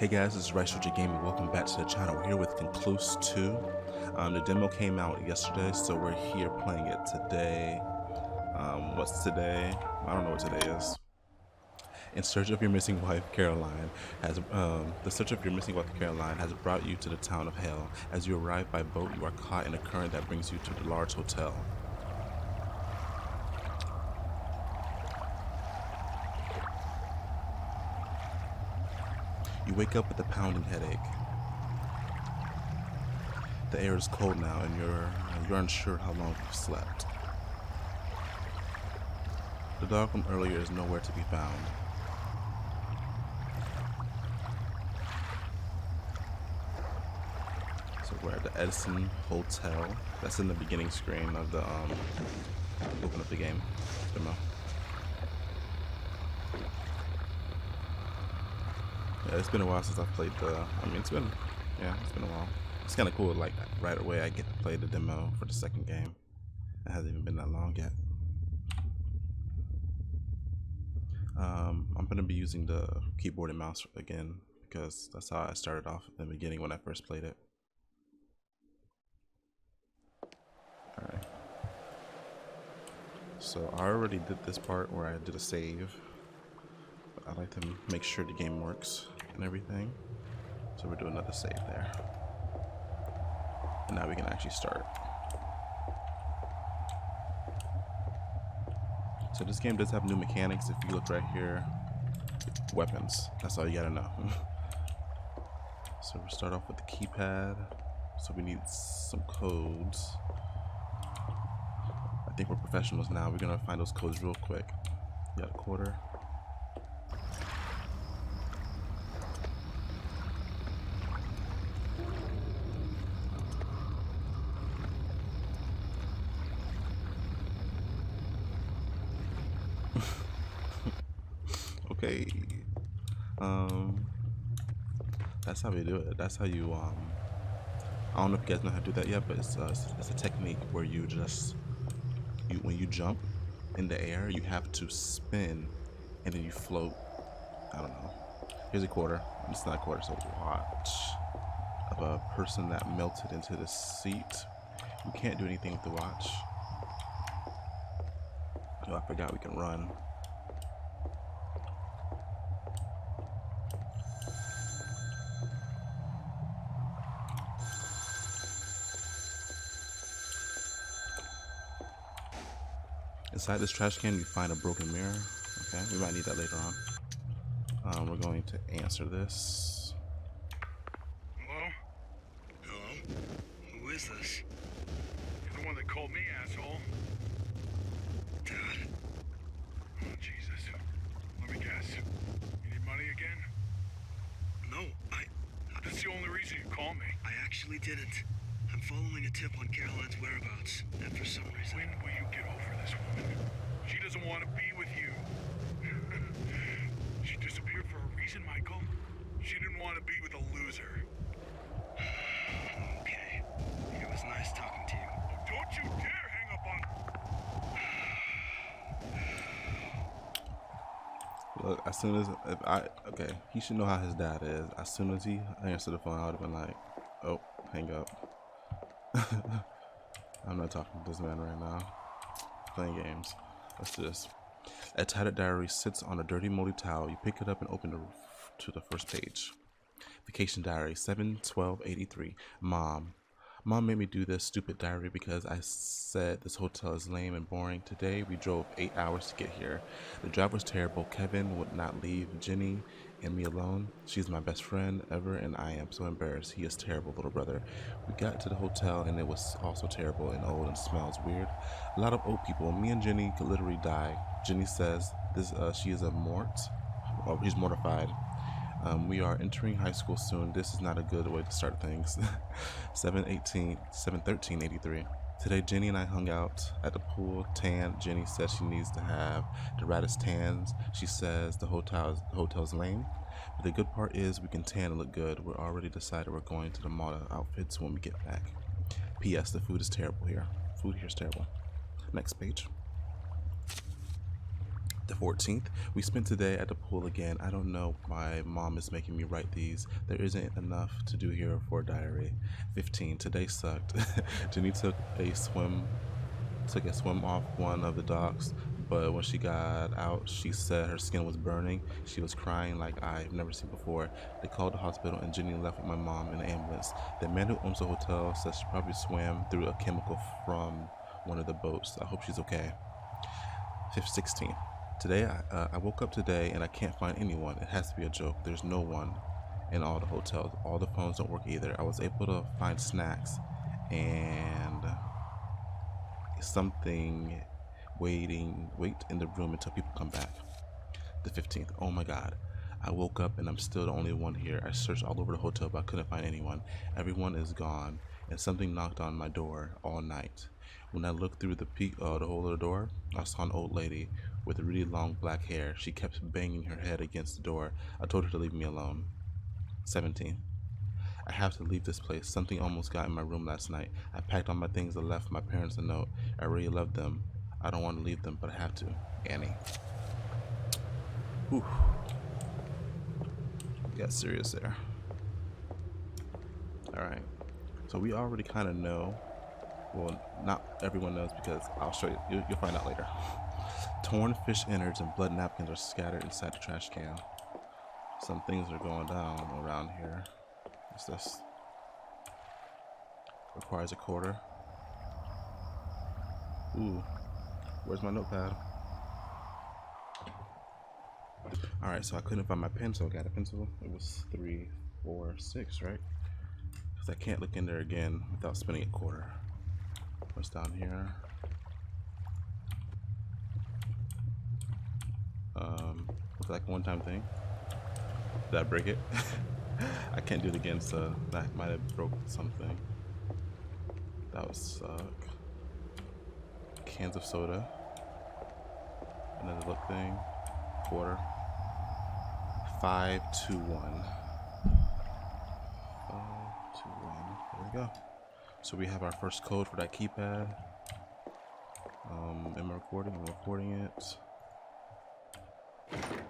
Hey guys, this is RyshouJ Gaming. Welcome back to the channel. We're here with Concluse 2. The demo came out yesterday, so we're here playing it today. What's today? I don't know what today is. In search of your missing wife, Caroline the search of your missing wife, Caroline, has brought you to the town of Hell. As you arrive by boat, you are caught in a current that brings you to the large hotel. You wake up with a pounding headache. The air is cold now, and you're unsure how long you've slept. The dog from earlier is nowhere to be found. So we're at the Edison Hotel. That's in the beginning screen of the open up the game demo. Yeah, it's been a while since I've played it's been a while. It's kind of cool, like, right away I get to play the demo for the second game. It hasn't even been that long yet. I'm going to be using the keyboard and mouse again, because that's how I started off in the beginning when I first played it. Alright. So I already did this part where I did a save. I like to make sure the game works and everything. So we're doing another save there. And now we can actually start. So this game does have new mechanics. If you look right here, weapons. That's all you gotta know. So we'll start off with the keypad. So we need some codes. I think we're professionals now. We're gonna find those codes real quick. You got a quarter. Okay, that's how we do it. That's how you I don't know if you guys know how to do that yet, but it's a technique where you just when you jump in the air, you have to spin and then you float. I don't know. Here's a quarter. It's not a quarter, so watch of a person that melted into the seat. You can't do anything with the watch. Oh, I forgot we can run. Inside this trash can, you find a broken mirror. Okay, we might need that later on. We're going to answer this. Hello? Hello? Who is this? You're the one that called me, asshole. Dad. Oh, Jesus. Let me guess. You need money again? No, That's the only reason you called me. I actually didn't. I'm following a tip on Carolyn's whereabouts, and for some reason... When will you get over this woman? She doesn't want to be with you. She disappeared for a reason, Michael. She didn't want to be with a loser. Okay. It was nice talking to you. Oh, don't you dare hang up on... Look, as soon as okay, he should know how his dad is. As soon as he answered the phone, I would have been like, oh, hang up. I'm not talking to this man right now. Playing games. Let's do this. A tattered diary sits on a dirty, moldy towel. You pick it up and open to the first page. Vacation diary, 7/12/83. Mom made me do this stupid diary because I said this hotel is lame and boring. Today we drove 8 hours to get here. The drive was terrible. Kevin would not leave Jenny and me alone. She's my best friend ever, and I am so embarrassed. He is terrible, little brother. We got to the hotel and it was also terrible and old and smells weird. A lot of old people. Me and Jenny could literally die. Jenny says this. She is a mort. Oh, he's mortified. We are entering high school soon. This is not a good way to start things. 7/13/83. Today, Jenny and I hung out at the pool. Tan. Jenny says she needs to have the raddest tans. She says the hotel's lame. But the good part is we can tan and look good. We're already decided we're going to the model outfits when we get back. P.S. The food is terrible here. Food here is terrible. Next page. The 14th, we spent today at the pool again. I don't know why mom is making me write these. There isn't enough to do here for a diary. 15, today sucked. Jenny took a swim off one of the docks, but when she got out, she said her skin was burning. She was crying like I've never seen before. They called the hospital and Jenny left with my mom in the ambulance. The man who owns the hotel says she probably swam through a chemical from one of the boats. I hope she's okay. 16. Today, I woke up today and I can't find anyone. It has to be a joke. There's no one in all the hotels. All the phones don't work either. I was able to find snacks and something wait in the room until people come back. The 15th. Oh my God. I woke up and I'm still the only one here. I searched all over the hotel but I couldn't find anyone. Everyone is gone and something knocked on my door all night. When I looked through the hole of the door, I saw an old lady with really long black hair. She kept banging her head against the door. I told her to leave me alone. 17. I have to leave this place. Something almost got in my room last night. I packed all my things and left my parents a note. I really love them. I don't want to leave them, but I have to. Annie. Whew. Got serious there. Alright. So we already kind of know. Well, not everyone knows because I'll show you. You'll find out later. Torn fish innards and blood napkins are scattered inside the trash can. Some things are going down around here. What's this? Requires a quarter. Ooh. Where's my notepad? Alright, so I couldn't find my pencil. Got a pencil. It was 3, 4, 6, right? Because I can't look in there again without spending a quarter. What's down here? Looks like a one-time thing. Did I break it? I can't do it again, so that might have broke something. That would suck. Cans of soda. Another look thing. Quarter. 5, 2, 1. 5, 2, 1. There we go. So we have our first code for that keypad. Am I recording? I'm recording it.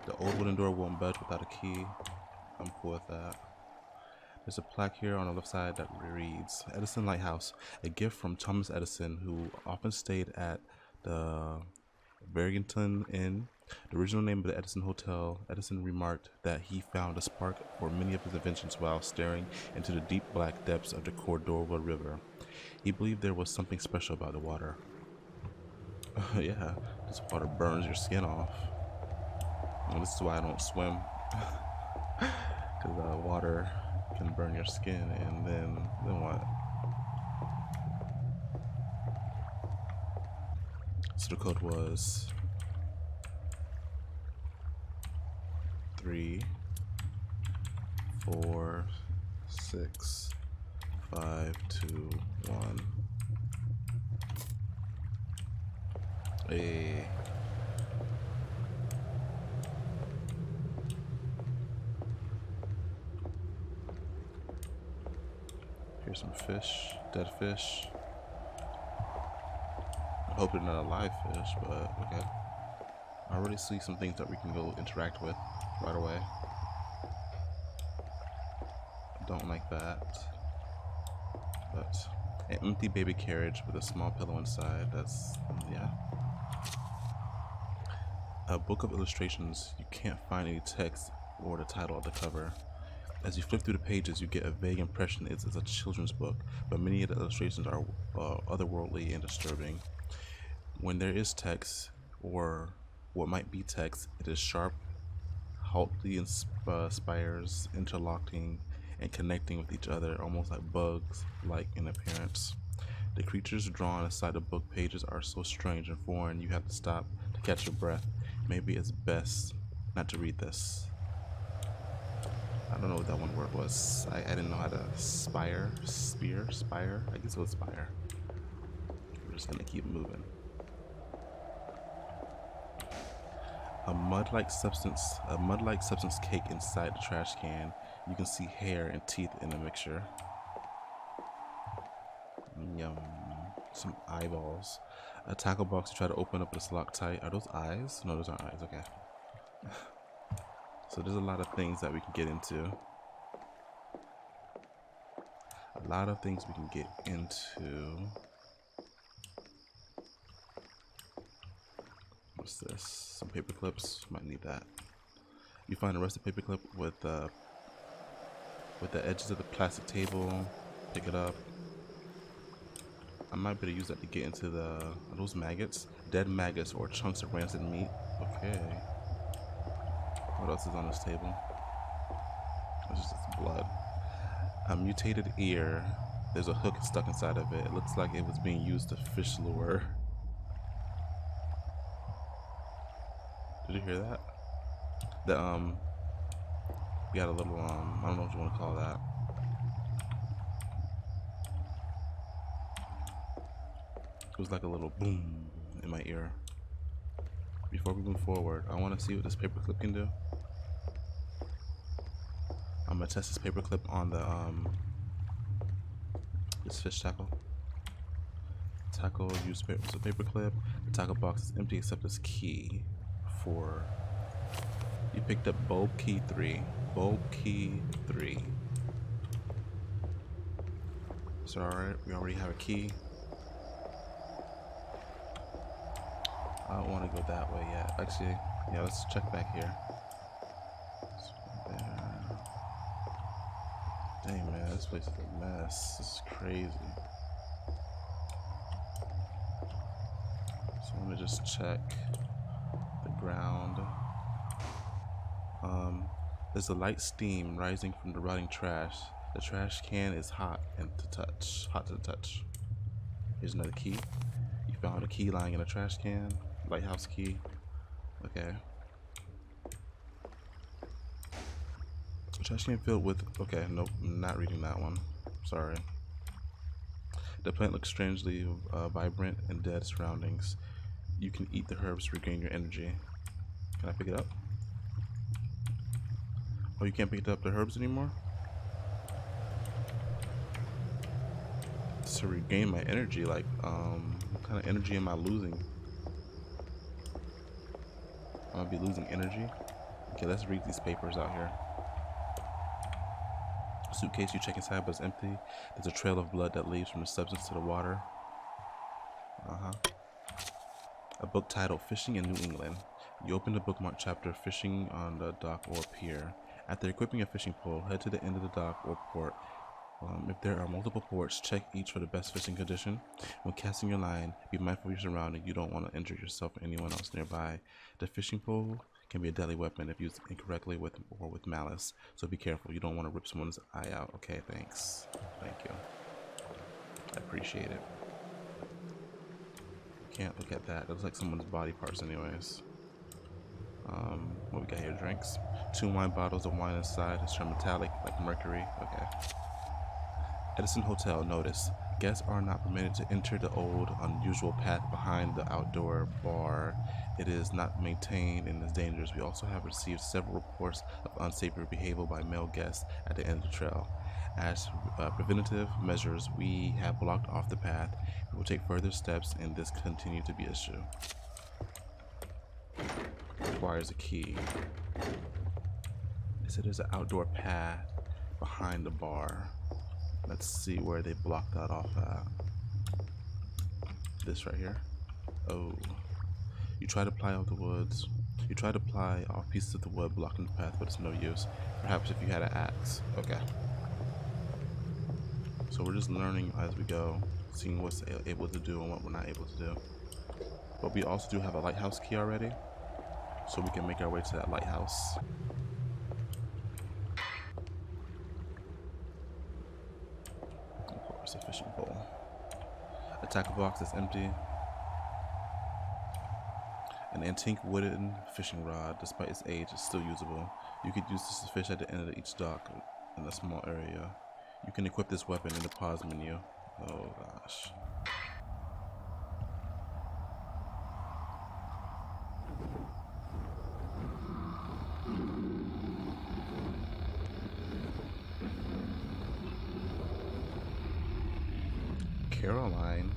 The old wooden door won't budge without a key. I'm cool with that. There's a plaque here on the left side that reads Edison Lighthouse, a gift from Thomas Edison, who often stayed at the Barrington Inn. The original name of the Edison Hotel. Edison remarked that he found a spark for many of his inventions while staring into the deep black depths of the Cordova River. He believed there was something special about the water. Yeah, this water burns your skin off. And this is why I don't swim. Because water can burn your skin, and then what? So the code was 3, 4, 6, 5, 2, 1. Hey. Here's some fish, dead fish. I hope they're not a live fish, but okay. I already see some things that we can go interact with right away. Don't like that. But an empty baby carriage with a small pillow inside. That's, yeah. A book of illustrations. You can't find any text or the title of the cover. As you flip through the pages, you get a vague impression it's a children's book, but many of the illustrations are otherworldly and disturbing. When there is text, or what might be text, it is sharp, haltly in spires, interlocking and connecting with each other, almost like bugs-like in appearance. The creatures drawn inside the book pages are so strange and foreign you have to stop to catch your breath. Maybe it's best not to read this. I don't know what that one word was. I didn't know how to spire. I guess it was spire. We're just gonna keep moving. A mud-like substance cake inside the trash can. You can see hair and teeth in the mixture. Yum. Some eyeballs. A tackle box to try to open up, but it's locked tight. Are those eyes? No, those aren't eyes. Okay. So there's a lot of things that we can get into. A lot of things we can get into. What's this? Some paper clips. Might need that. You find a rusted paper clip with the edges of the plastic table. Pick it up. I might be able to use that to get into the... Are those maggots? Dead maggots or chunks of rancid meat. Okay. What else is on this table? It's just blood. A mutated ear. There's a hook stuck inside of it. It looks like it was being used to fish lure. Did you hear that? We got a little, I don't know what you want to call that. It was like a little boom in my ear. Before we move forward, I want to see what this paperclip can do. I'm gonna test this paperclip on the, this fish tackle. Tackle, use paperclip. The tackle box is empty except this key. 4. You picked up bulb key 3. Bulb key 3. So alright, we already have a key. I don't want to go that way yet. Actually, yeah, let's check back here. There. Dang man, this place is a mess. This is crazy. So I'm gonna just check the ground. There's a light steam rising from the rotting trash. The trash can is hot to the touch. Here's another key. You found a key lying in a trash can. Lighthouse key. Okay. A trash can filled with... Okay, nope, I'm not reading that one. Sorry. The plant looks strangely vibrant in dead surroundings. You can eat the herbs to regain your energy. Can I pick it up? Oh, you can't pick up the herbs anymore? To regain my energy, like, what kind of energy am I losing? I'm gonna be losing energy. Okay, let's read these papers out here. Suitcase you check inside, but it's empty. There's a trail of blood that leads from the substance to the water. A book titled Fishing in New England. You open the bookmark chapter, Fishing on the Dock or Pier. After equipping a fishing pole, head to the end of the dock or port. If there are multiple ports, check each for the best fishing condition. When casting your line, be mindful of your surroundings. You don't want to injure yourself or anyone else nearby. The fishing pole can be a deadly weapon if used incorrectly or with malice, so be careful. You don't want to rip someone's eye out. Okay, thanks. Thank you. I appreciate it. Can't look at that. That looks like someone's body parts anyways. What we got here? Drinks. 2 wine bottles of wine inside. It's from metallic, like mercury. Okay. Edison Hotel. Notice. Guests are not permitted to enter the old, unusual path behind the outdoor bar. It is not maintained and is dangerous. We also have received several reports of unsavory behavior by male guests at the end of the trail. As preventative measures, we have blocked off the path. We will take further steps and this continue to be an issue. Requires a key. They said there's an outdoor path behind the bar. Let's see where they blocked that off at. This right here. Oh. You try to ply off the woods. You try to ply off pieces of the wood blocking the path, but it's no use. Perhaps if you had an axe. Okay. So we're just learning as we go, seeing what's able to do and what we're not able to do. But we also do have a lighthouse key already, so we can make our way to that lighthouse. Of course, a fishing pole. A tackle box is empty. An antique wooden fishing rod, despite its age, is still usable. You could use this to fish at the end of each dock in a small area. You can equip this weapon in the pause menu. Oh gosh. Caroline.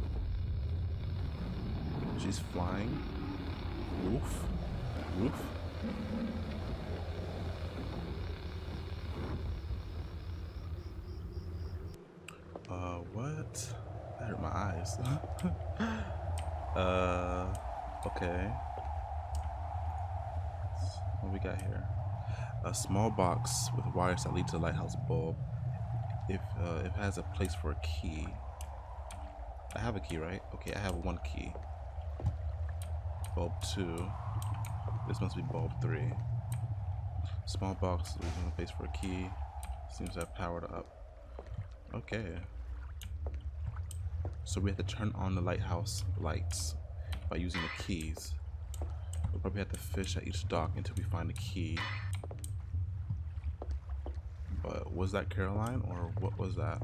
She's flying. Roof. Roof. What? That hurt my eyes. Okay. What we got here? A small box with wires that lead to the lighthouse bulb. If it has a place for a key. I have a key, right? Okay, I have one key. Bulb 2. This must be bulb 3. Small box leaves a place for a key. Seems to have powered up. Okay. So we have to turn on the lighthouse lights by using the keys. We'll probably have to fish at each dock until we find the key. But was that Caroline or what was that?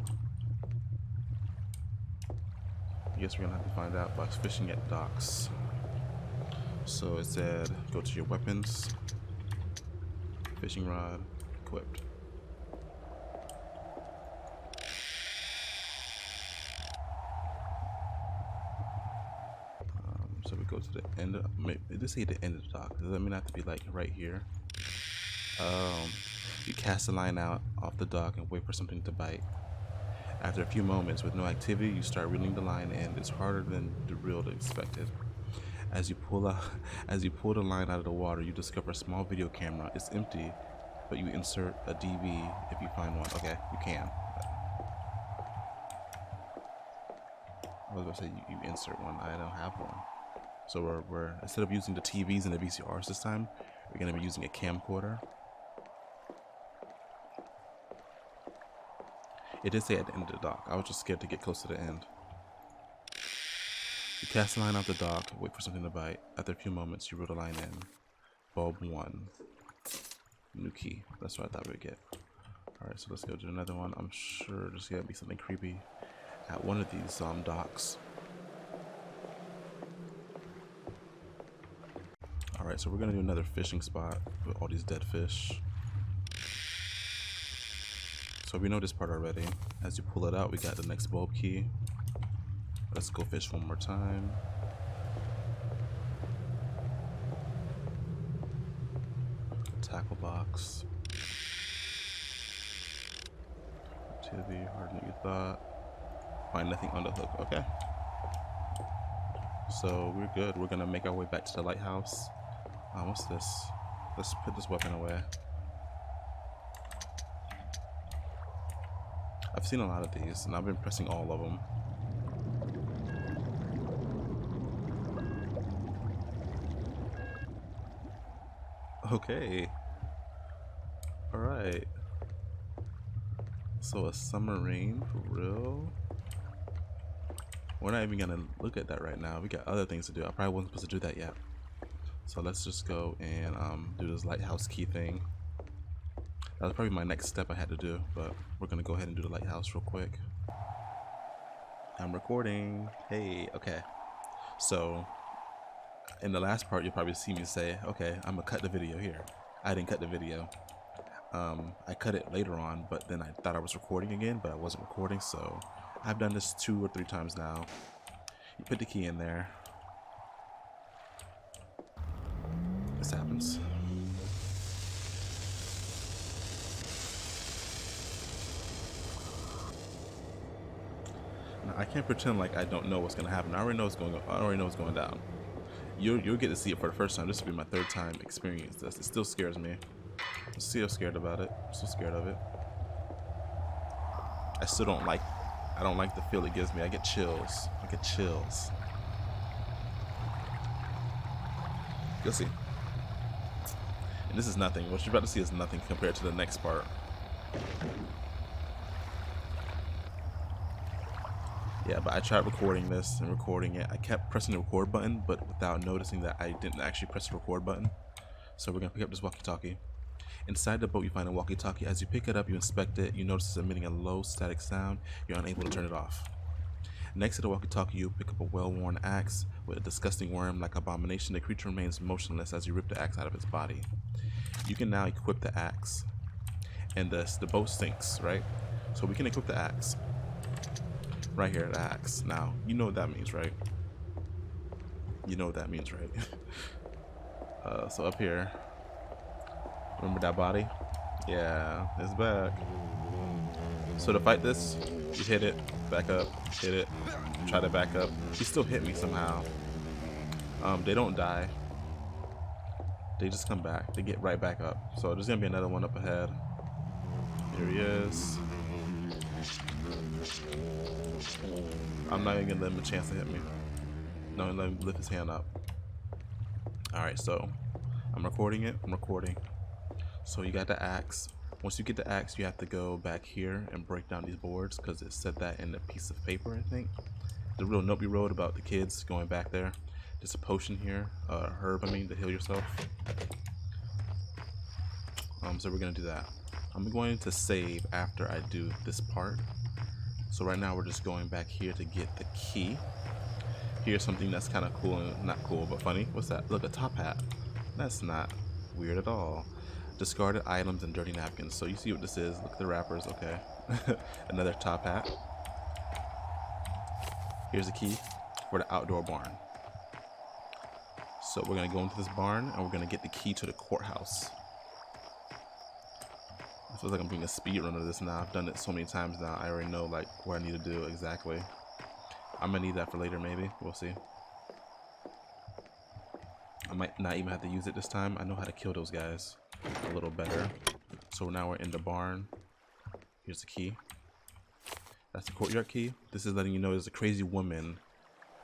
I guess we're gonna have to find out by fishing at docks. So it said go to your weapons, fishing rod, equipped. So we go to the end of, it just say the end of the dock. Does that mean I have to be like right here? You cast the line out off the dock and wait for something to bite. After a few moments with no activity, you start reeling the line in. It's harder than the reel expected. As you pull the line out of the water, you discover a small video camera. It's empty, but you insert a DV if you find one. Okay, you can. I was gonna say you insert one. I don't have one. So we're instead of using the TVs and the VCRs this time, we're gonna be using a camcorder. It did say at the end of the dock. I was just scared to get close to the end. You cast the line out the dock, wait for something to bite. After a few moments, you reel the line in. Bulb 1. New key. That's what I thought we'd get. Alright, so let's go do another one. I'm sure there's gonna be something creepy at one of these docks. Alright, so we're gonna do another fishing spot with all these dead fish. So we know this part already. As you pull it out, we got the next bulb key. Let's go fish one more time. Tackle box. Activity, harder than you thought. Find nothing on the hook. Okay. So we're good. We're gonna make our way back to the lighthouse. What's this? Let's put this weapon away. I've seen a lot of these, and I've been pressing all of them. Okay. Alright. So a submarine, for real? We're not even gonna look at that right now. We got other things to do. I probably wasn't supposed to do that yet. So let's just go and do this lighthouse key thing. That was probably my next step I had to do, but we're gonna go ahead and do the lighthouse real quick. I'm recording. Hey, okay. So in the last part, you'll probably see me say, okay, I'm gonna cut the video here. I didn't cut the video. I cut it later on, but then I thought I was recording again, but I wasn't recording, so I've done this 2 or 3 times now. You put the key in there. This happens. Now, I can't pretend like I don't know what's gonna happen. I already know what's going on. I already know what's going down. You'll get to see it for the first time. This will be my 3rd time experiencing this. It still scares me. I'm still scared about it. I'm still scared of it. I still don't like. I don't like the feel it gives me. I get chills. I get chills. You'll see. And this is nothing. What you're about to see is nothing compared to the next part. Yeah, but I tried recording this and recording it. I kept pressing the record button, but without noticing that I didn't actually press the record button. So we're gonna pick up this walkie-talkie. Inside the boat, you find a walkie-talkie. As you pick it up, you inspect it. You notice it's emitting a low static sound. You're unable to turn it off. Next to the walkie-talkie, you pick up a well-worn axe with a disgusting worm-like abomination. The creature remains motionless as you rip the axe out of its body. You can now equip the axe, and the boat sinks, right? So we can equip the axe. Right here, the axe. Now, you know what that means, right? You know what that means, right? So up here, remember that body? Yeah, it's back. So to fight this, you hit it, back up, hit it, try to back up. He still hit me somehow. They don't die. They just come back. They get right back up. So there's gonna be another one up ahead. Here he is. I'm not even gonna let him a chance to hit me. No, let him lift his hand up. Alright, so I'm recording it. I'm recording. So you got the axe. Once you get the axe, you have to go back here and break down these boards because it said that in a piece of paper, I think. The real note we wrote about the kids going back there. There's a potion here, herb, I mean, to heal yourself. So we're gonna do that. I'm going to save after I do this part. So right now we're just going back here to get the key. Here's something that's kind of cool and not cool, but funny. What's that? Look, a top hat. That's not weird at all. Discarded items and dirty napkins. So you see what this is. Look at the wrappers. Okay. Another top hat. Here's the key for the outdoor barn. So we're going to go into this barn and we're going to get the key to the courthouse. It feels like I'm doing a speed run of this now. I've done it so many times now. I already know like what I need to do exactly. I'm going to need that for later maybe. We'll see. I might not even have to use it this time. I know how to kill those guys a little better. So now we're in the barn. Here's the key. That's the courtyard key. This is letting you know there's a crazy woman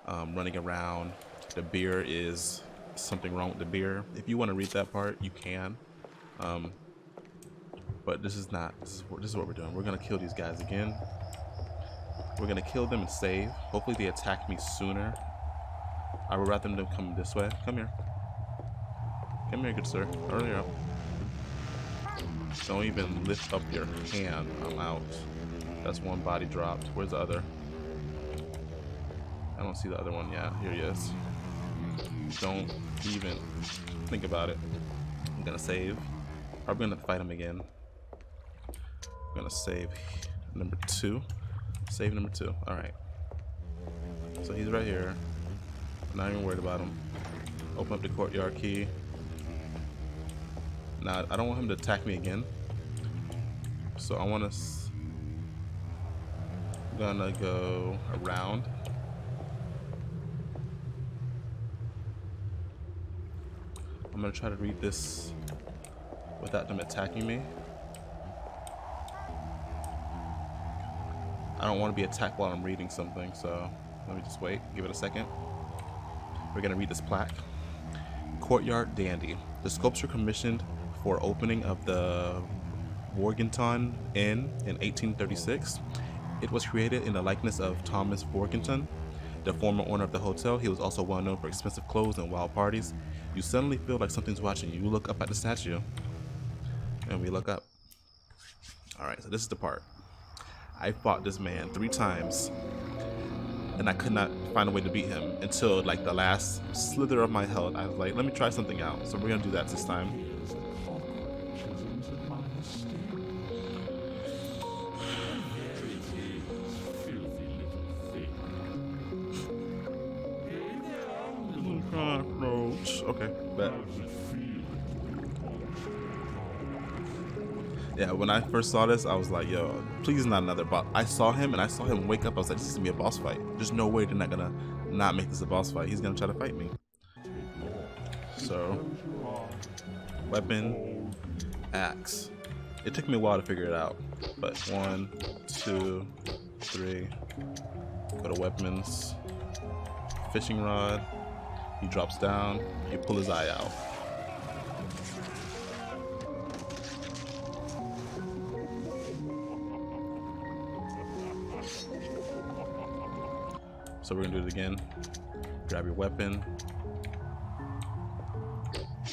running around. The beer is something wrong with the beer. If you want to read that part, you can. But this is not. This is what we're doing. We're gonna kill these guys again. We're gonna kill them and save. Hopefully they attack me sooner. I would rather them come this way. Come here. Come here, good sir. Hurry up. Don't even lift up your hand. I'm out. That's one body dropped. Where's the other? I don't see the other one. Yeah, here he is. Don't even think about it. I'm gonna save. Probably gonna fight him again. I'm gonna save number 2. Save number 2. Alright. So he's right here. I'm not even worried about him. Open up the courtyard key. Now, I don't want him to attack me again. So I want to... I'm gonna go around. I'm gonna try to read this without them attacking me. I don't want to be attacked while I'm reading something, so let me just wait. Give it a second. We're gonna read this plaque. Courtyard Dandy. The sculpture commissioned for opening of the Workington Inn in 1836. It was created in the likeness of Thomas Workington, the former owner of the hotel. He was also well known for expensive clothes and wild parties. You suddenly feel like something's watching you. You look up at the statue, and we look up. Alright, so this is the part. I fought this man 3 times, and I could not find a way to beat him until like the last slither of my health. I was like, let me try something out. So we're gonna do that this time. Okay, bet. Yeah, when I first saw this, I was like, yo, please not another boss. I saw him and I saw him wake up. I was like, this is gonna be a boss fight. There's no way they're not gonna not make this a boss fight. He's gonna try to fight me. So, weapon, axe. It took me a while to figure it out. But 1, 2, 3. Go to weapons. Fishing rod. He drops down. You pull his eye out. So we're gonna do it again. Grab your weapon.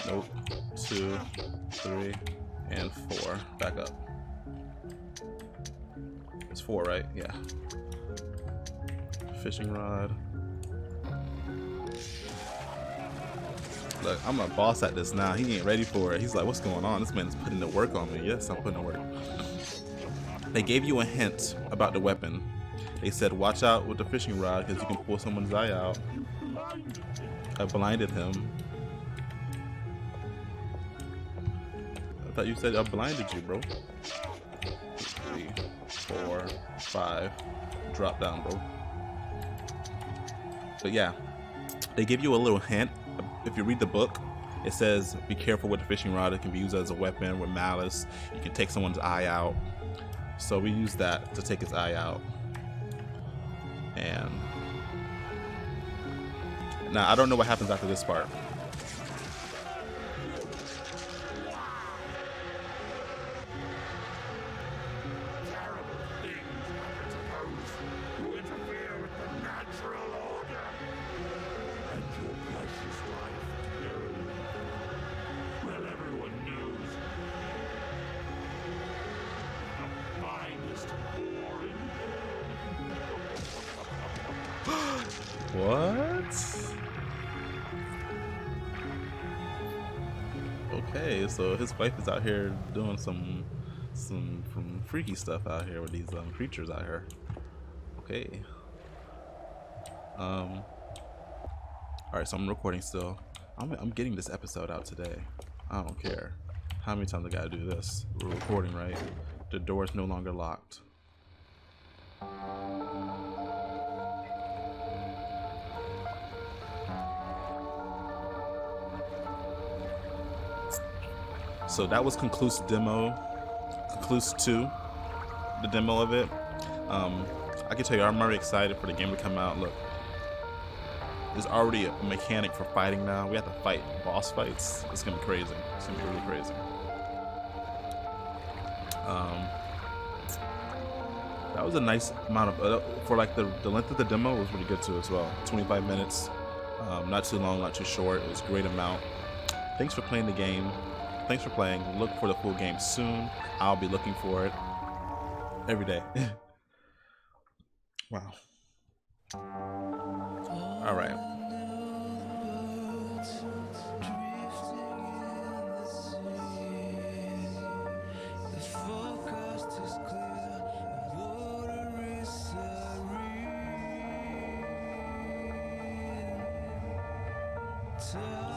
Nope. 2, 3, and 4. Back up. It's 4, right? Yeah. Fishing rod. Look, I'm a boss at this now. He ain't ready for it. He's like, what's going on? This man is putting the work on me. Yes, I'm putting the work. They gave you a hint about the weapon. They said, watch out with the fishing rod because you can pull someone's eye out. I blinded him. I thought you said I blinded you, bro. 3, 4, 5. Drop down, bro. But yeah, they give you a little hint. If you read the book, it says be careful with the fishing rod. It can be used as a weapon with malice. You can take someone's eye out. So we use that to take his eye out. And now I don't know what happens after this part. What? Okay, so his wife is out here doing some freaky stuff out here with these creatures out here. Okay. All right, so I'm recording still. I'm getting this episode out today. I don't care how many times I gotta do this. We're recording, right? The door is no longer locked. So that was Concluse demo, Concluse 2, the demo of it. I can tell you, I'm already excited for the game to come out. Look, there's already a mechanic for fighting now. We have to fight boss fights. It's gonna be crazy. It's gonna be really crazy. That was a nice amount of, for like the length of the demo was really good too as well. 25 minutes, not too long, not too short. It was a great amount. Thanks for playing the game. Thanks for playing. Look for the full game soon. I'll be looking for it every day. Wow. All right.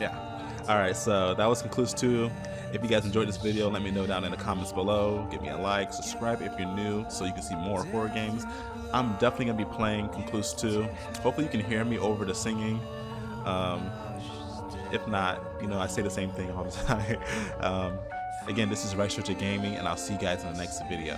Yeah. All right, so that was Concluse 2. If you guys enjoyed this video, let me know down in the comments below. Give me a like, subscribe if you're new so you can see more horror games. I'm definitely going to be playing Concluse 2. Hopefully you can hear me over the singing. If not, you know, I say the same thing all the time. Again, this is RyshouJ Gaming, and I'll see you guys in the next video.